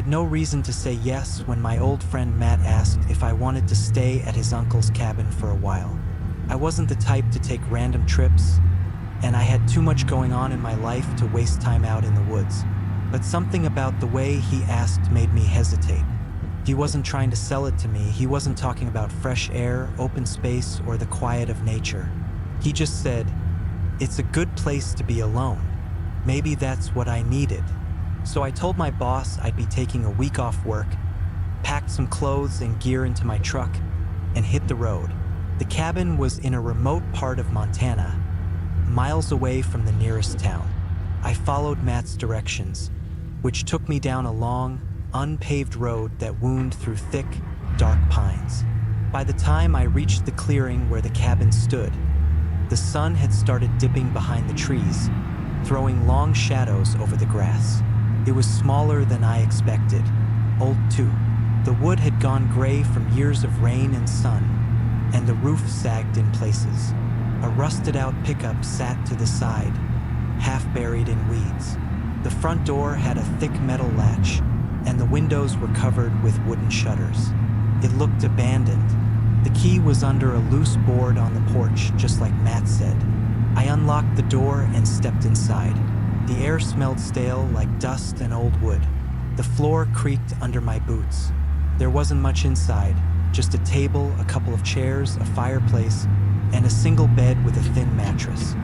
had no reason to say yes when my old friend Matt asked if I wanted to stay at his uncle's cabin for a while. I wasn't the type to take random trips, and I had too much going on in my life to waste time out in the woods. But something about the way he asked made me hesitate. He wasn't trying to sell it to me. He wasn't talking about fresh air, open space, or the quiet of nature. He just said, "It's a good place to be alone. Maybe that's what I needed." So I told my boss I'd be taking a week off work, packed some clothes and gear into my truck, and hit the road. The cabin was in a remote part of Montana, miles away from the nearest town. I followed Matt's directions, which took me down a long, unpaved road that wound through thick, dark pines. By the time I reached the clearing where the cabin stood, the sun had started dipping behind the trees, throwing long shadows over the grass. It was smaller than I expected, old too. The wood had gone gray from years of rain and sun, and the roof sagged in places. A rusted-out pickup sat to the side, half buried in weeds. The front door had a thick metal latch, and the windows were covered with wooden shutters. It looked abandoned. The key was under a loose board on the porch, just like Matt said. I unlocked the door and stepped inside. The air smelled stale, like dust and old wood. The floor creaked under my boots. There wasn't much inside, just a table, a couple of chairs, a fireplace, and a single bed with a thin mattress.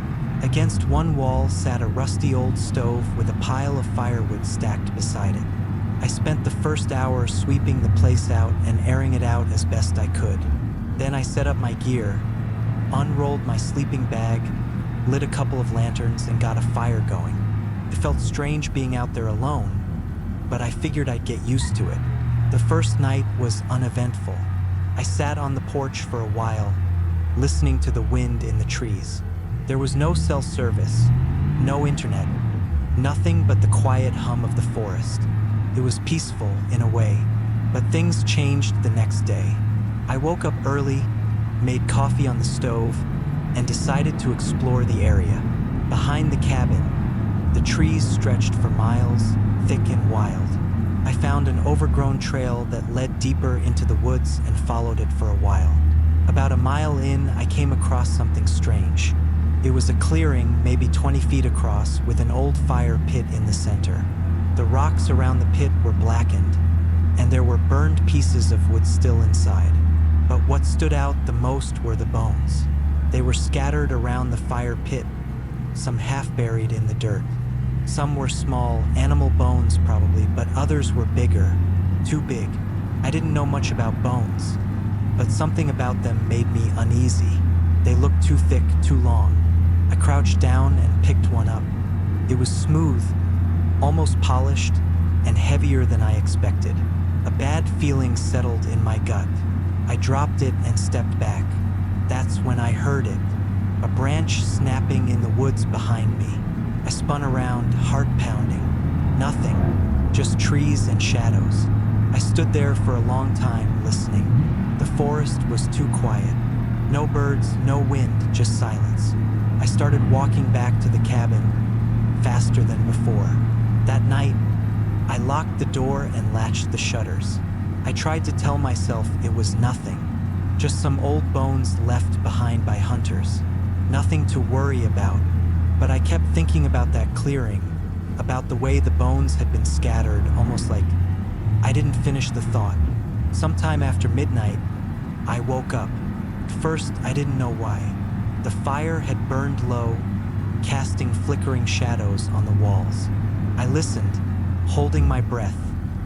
Against one wall sat a rusty old stove with a pile of firewood stacked beside it. I spent the first hour sweeping the place out and airing it out as best I could. Then I set up my gear, unrolled my sleeping bag, lit a couple of lanterns, and got a fire going. It felt strange being out there alone, but I figured I'd get used to it. The first night was uneventful. I sat on the porch for a while, listening to the wind in the trees. There was no cell service, no internet, nothing but the quiet hum of the forest. It was peaceful in a way, but things changed the next day. I woke up early, made coffee on the stove, and decided to explore the area. Behind the cabin, the trees stretched for miles, thick and wild. I found an overgrown trail that led deeper into the woods and followed it for a while. About a mile in, I came across something strange. It was a clearing, maybe 20 feet across, with an old fire pit in the center. The rocks around the pit were blackened, and there were burned pieces of wood still inside. But what stood out the most were the bones. They were scattered around the fire pit, some half buried in the dirt. Some were small, animal bones probably, but others were bigger, too big. I didn't know much about bones, but something about them made me uneasy. They looked too thick, too long. I crouched down and picked one up. It was smooth, almost polished, and heavier than I expected. A bad feeling settled in my gut. I dropped it and stepped back. That's when I heard it, a branch snapping in the woods behind me. I spun around, heart pounding. Nothing, just trees and shadows. I stood there for a long time, listening. The forest was too quiet. No birds, no wind, just silence. I started walking back to the cabin, faster than before. That night, I locked the door and latched the shutters. I tried to tell myself it was nothing, just some old bones left behind by hunters. Nothing to worry about. But I kept thinking about that clearing, about the way the bones had been scattered, almost like I didn't finish the thought. Sometime after midnight, I woke up. At first, I didn't know why. The fire had burned low, casting flickering shadows on the walls. I listened, holding my breath.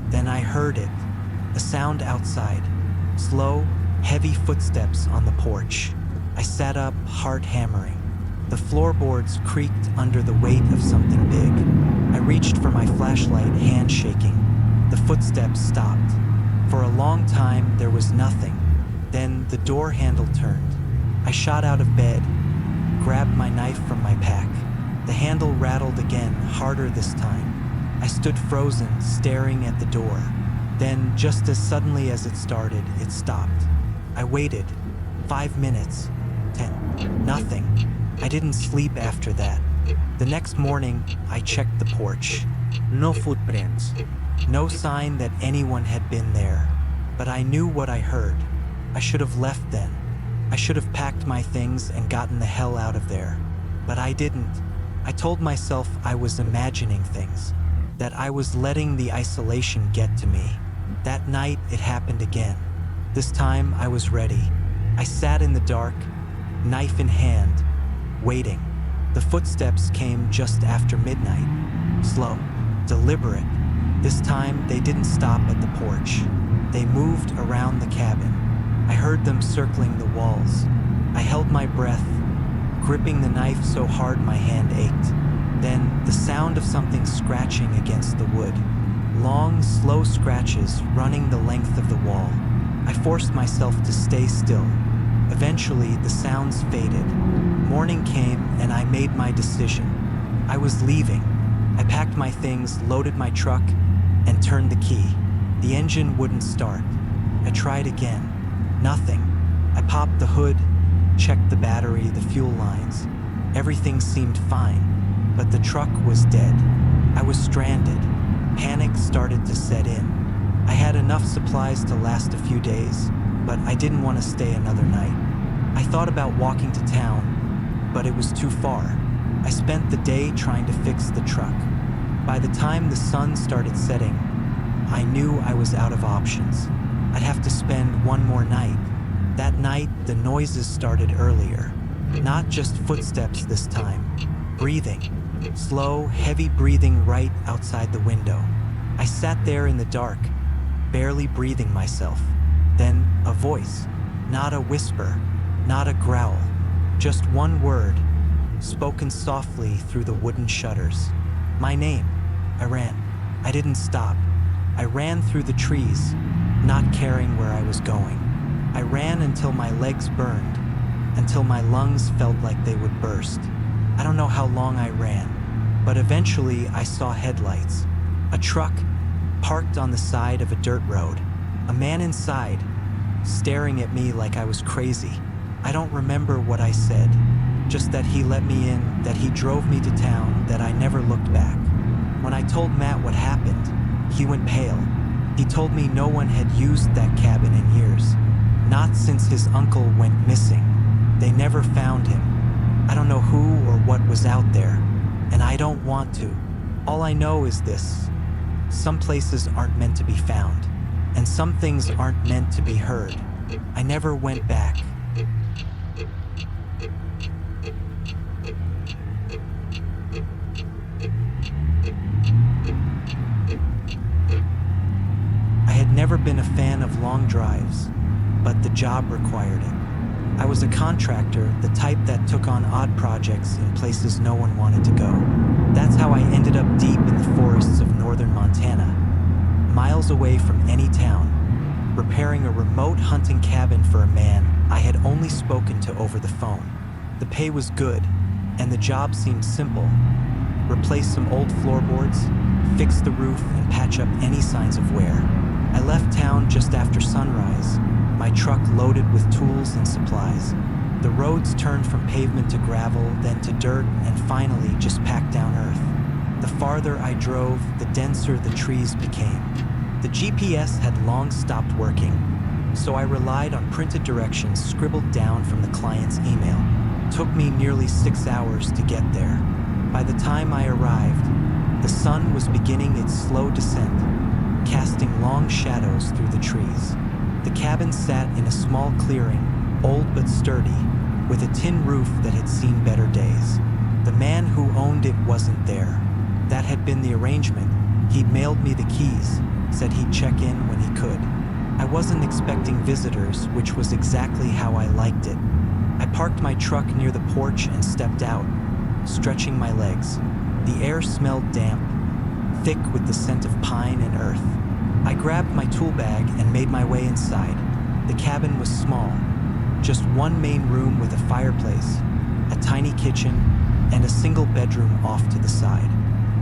Then I heard it, a sound outside. Slow, heavy footsteps on the porch. I sat up, heart hammering. The floorboards creaked under the weight of something big. I reached for my flashlight, hand shaking. The footsteps stopped. For a long time, there was nothing. Then the door handle turned. I shot out of bed, grabbed my knife from my pack. The handle rattled again, harder this time. I stood frozen, staring at the door. Then, just as suddenly as it started, it stopped. I waited. 5 minutes. 10. Nothing. I didn't sleep after that. The next morning, I checked the porch. No footprints. No sign that anyone had been there, but I knew what I heard. I should have left then. I should have packed my things and gotten the hell out of there. But I didn't. I told myself I was imagining things, that I was letting the isolation get to me. That night, it happened again. This time, I was ready. I sat in the dark, knife in hand, waiting. The footsteps came just after midnight. Slow, deliberate. This time, they didn't stop at the porch. They moved around the cabin. I heard them circling the walls. I held my breath, gripping the knife so hard my hand ached. Then, the sound of something scratching against the wood. Long, slow scratches running the length of the wall. I forced myself to stay still. Eventually, the sounds faded. Morning came, and I made my decision. I was leaving. I packed my things, loaded my truck, and turned the key. The engine wouldn't start. I tried again. Nothing. I popped the hood, checked the battery, the fuel lines. Everything seemed fine, but the truck was dead. I was stranded. Panic started to set in. I had enough supplies to last a few days, but I didn't want to stay another night. I thought about walking to town, but it was too far. I spent the day trying to fix the truck. By the time the sun started setting, I knew I was out of options. I'd have to spend one more night. That night, the noises started earlier. Not just footsteps this time. Breathing. Slow, heavy breathing right outside the window. I sat there in the dark, barely breathing myself. Then a voice. Not a whisper, not a growl. Just one word, spoken softly through the wooden shutters. My name. I ran. I didn't stop. I ran through the trees, not caring where I was going. I ran until my legs burned, until my lungs felt like they would burst. I don't know how long I ran, but eventually I saw headlights. A truck parked on the side of a dirt road. A man inside, staring at me like I was crazy. I don't remember what I said, just that he let me in, that he drove me to town, that I never looked back. When I told Matt what happened, he went pale. He told me no one had used that cabin in years. Not since his uncle went missing. They never found him. I don't know who or what was out there, and I don't want to. All I know is this. Some places aren't meant to be found, and some things aren't meant to be heard. I never went back. I had never been a fan of long drives, but the job required it. I was a contractor, the type that took on odd projects in places no one wanted to go. That's how I ended up deep in the forests of northern Montana, miles away from any town, repairing a remote hunting cabin for a man I had only spoken to over the phone. The pay was good, and the job seemed simple. Replace some old floorboards, fix the roof, and patch up any signs of wear. I left town just after sunrise, my truck loaded with tools and supplies. The roads turned from pavement to gravel, then to dirt, and finally just packed down earth. The farther I drove, the denser the trees became. The GPS had long stopped working, so I relied on printed directions scribbled down from the client's email. It took me nearly 6 hours to get there. By the time I arrived, the sun was beginning its slow descent, casting long shadows through the trees. The cabin sat in a small clearing, old but sturdy, with a tin roof that had seen better days. The man who owned it wasn't there. That had been the arrangement. He'd mailed me the keys, said he'd check in when he could. I wasn't expecting visitors, which was exactly how I liked it. I parked my truck near the porch and stepped out, stretching my legs. The air smelled damp, thick with the scent of pine and earth. I grabbed my tool bag and made my way inside. The cabin was small, just one main room with a fireplace, a tiny kitchen, and a single bedroom off to the side.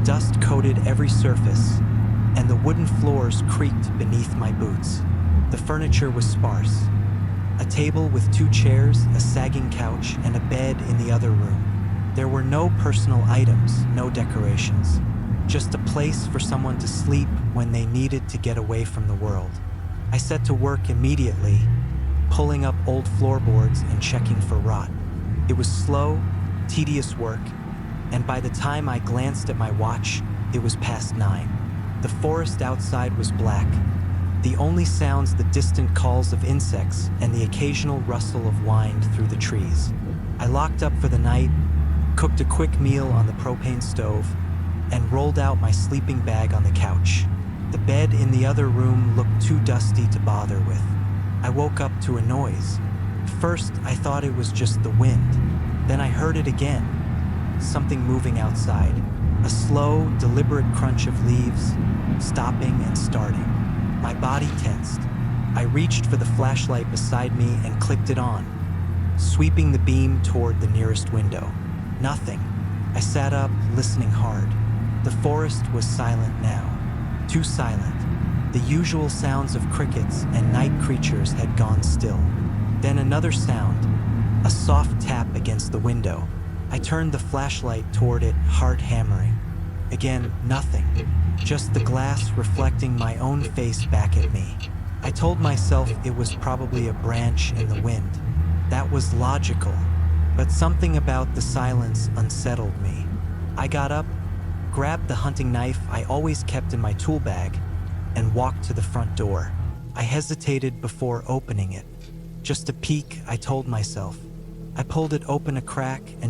Dust coated every surface, and the wooden floors creaked beneath my boots. The furniture was sparse. A table with 2 chairs, a sagging couch, and a bed in the other room. There were no personal items, no decorations. just a place for someone to sleep when they needed to get away from the world. I set to work immediately, pulling up old floorboards and checking for rot. It was slow, tedious work, and by the time I glanced at my watch, it was past 9. The forest outside was black. The only sounds the distant calls of insects and the occasional rustle of wind through the trees. I locked up for the night, cooked a quick meal on the propane stove, and rolled out my sleeping bag on the couch. The bed in the other room looked too dusty to bother with. I woke up to a noise. First, I thought it was just the wind. Then I heard it again. Something moving outside. A slow, deliberate crunch of leaves, stopping and starting. My body tensed. I reached for the flashlight beside me and clicked it on, sweeping the beam toward the nearest window. Nothing. I sat up, listening hard. The forest was silent now. Too silent. The usual sounds of crickets and night creatures had gone still. Then another sound, a soft tap against the window. I turned the flashlight toward it, heart hammering. Again, nothing. Just the glass reflecting my own face back at me. I told myself it was probably a branch in the wind. That was logical, but something about the silence unsettled me. I got up, grabbed the hunting knife I always kept in my tool bag, and walked to the front door. I hesitated before opening it. Just a peek, I told myself. I pulled it open a crack and